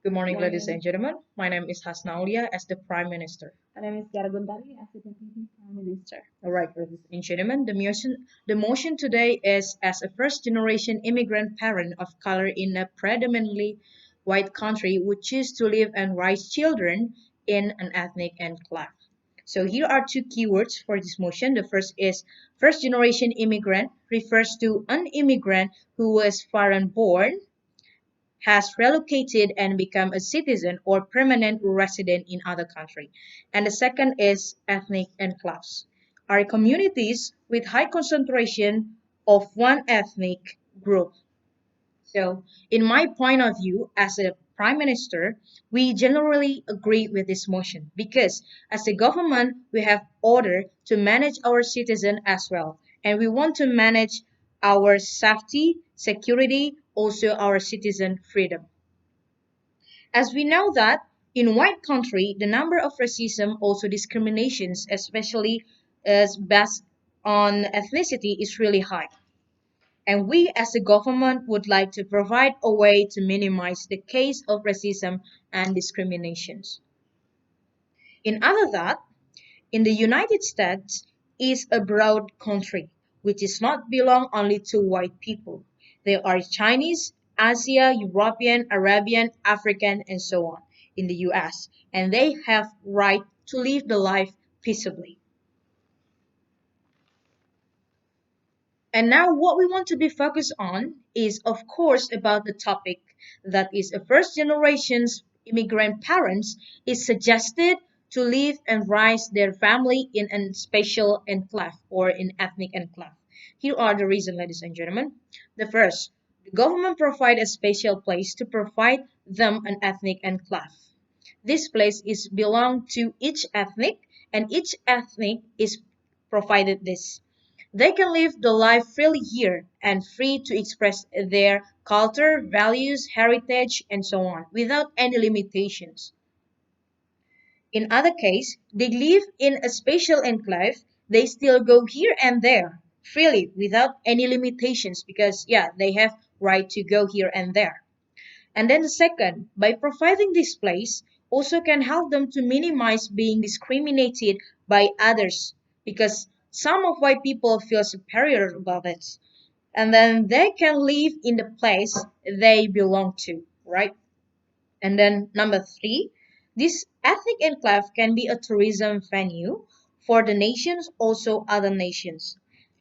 Good morning, ladies and Morning. gentlemen. My name is Hasna Aulia as the Prime Minister. My name is Tiara Guntari, as the Deputy Prime Minister. All right, ladies and gentlemen, the motion today is as a first generation immigrant parent of color in a predominantly white country would choose to live and raise children in an ethnic enclave. So here are two keywords for this motion. The first is first generation immigrant refers to an immigrant who was foreign born, has relocated and become a citizen or permanent resident in other country. And the second is ethnic enclaves, are communities with high concentration of one ethnic group. So, in my point of view, as a prime minister, we generally agree with this motion because as a government, we have order to manage our citizen as well. And we want to manage our safety, security, also our citizen freedom. As we know that in white country, the number of racism, also discriminations, especially as based on ethnicity, is really high. And we as a government would like to provide a way to minimize the case of racism and discriminations. In other that, in the United States is a broad country, which is not belong only to white people. There are Chinese, Asia, European, Arabian, African, and so on in the US, and they have right to live the life peaceably. And now what we want to be focused on is of course about the topic that is a first generation's immigrant parents is suggested to live and raise their family in a special enclave or in ethnic enclave. Here are the reasons, ladies and gentlemen. The first, the government provide a special place to provide them an ethnic enclave. This place is belong to each ethnic and each ethnic is provided this. They can live the life freely here and free to express their culture, values, heritage, and so on without any limitations. In other case, they live in a special enclave, they still go here and there freely without any limitations because yeah, they have right to go here and there. And then the second, by providing this place, also can help them to minimize being discriminated by others because some of white people feel superior about it. And then they can live in the place they belong to, right? And then number three, this ethnic enclave can be a tourism venue for the nations, also other nations.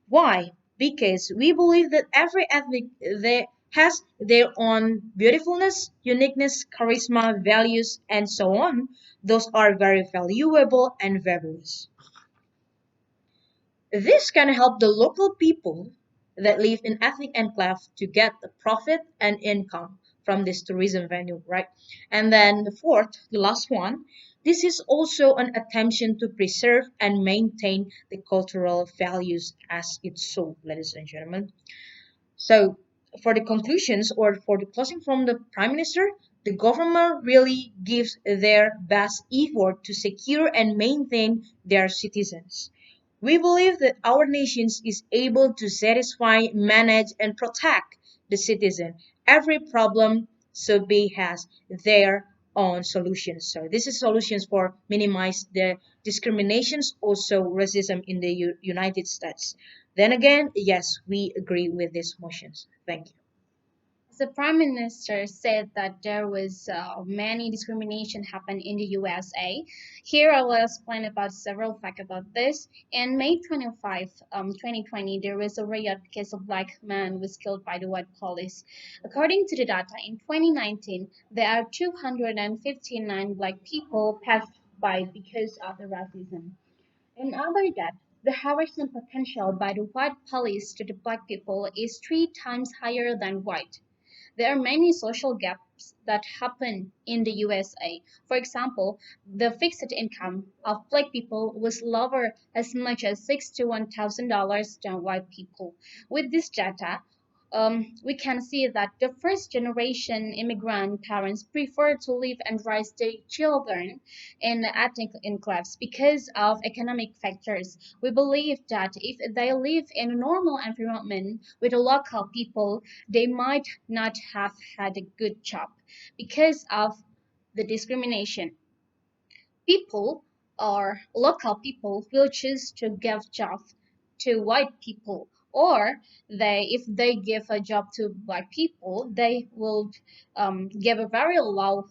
Why? Because we believe that every ethnic they has their own beautifulness, uniqueness, charisma, values, and so on. Those are very valuable and fabulous. This can help the local people that live in ethnic enclave to get the profit and income from this tourism venue, right? And then the fourth, the last one, this is also an attention to preserve and maintain the cultural values as its soul, ladies and gentlemen. So for the conclusions or for the closing from the Prime Minister, the government really gives their best effort to secure and maintain their citizens. We believe that our nation is able to satisfy, manage, and protect the citizen. Every problem should be has their own solutions. So this is solutions for minimize the discriminations, also racism in the United States. Then again, yes, we agree with these motions. Thank you. The Prime Minister said that there was many discrimination happen in the USA. Here I will explain about several facts about this. In May 25, 2020, there was a riot because a black man was killed by the white police. According to the data, in 2019, there are 259 black people passed by because of the racism. In other that, the harassment potential by the white police to the black people is 3 times higher than white. There are many social gaps that happen in the USA. For example, the fixed income of black people was lower as much as $61,000 than white people. With this data, we can see that the first generation immigrant parents prefer to live and raise their children in ethnic enclaves because of economic factors. We believe that if they live in a normal environment with the local people, they might not have had a good job because of the discrimination. People or local people will choose to give jobs to white people, or if they give a job to black people, they will give a very low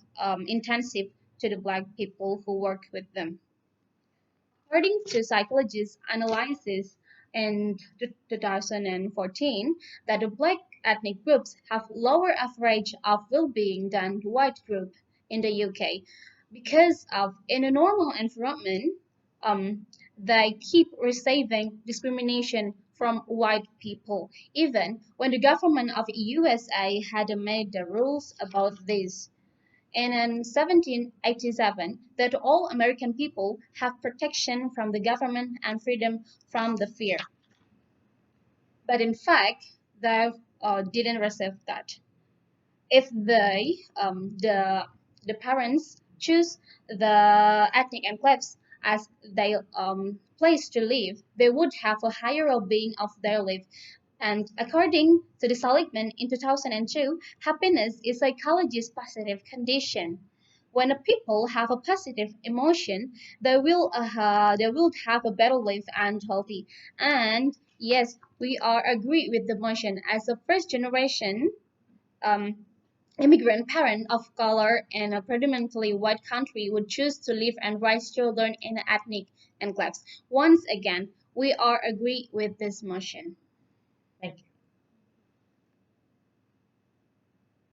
intensive to the black people who work with them. According to psychologists' analysis in 2014, that the black ethnic groups have lower average of well-being than the white group in the UK because of in a normal environment, they keep receiving discrimination from white people, even when the government of USA had made the rules about this. And in 1787, that all American people have protection from the government and freedom from the fear. But in fact, they didn't receive that. If the parents choose the ethnic enclaves as their place to live, they would have a higher well-being of their life. And according to the Seligman in 2002, happiness is psychology's positive condition. When a people have a positive emotion, they will have a better life and healthy. And yes, we are agree with the motion as a first generation um, immigrant parent of color in a predominantly white country would choose to live and raise children in ethnic enclaves. Once again, we are agree with this motion. Thank you.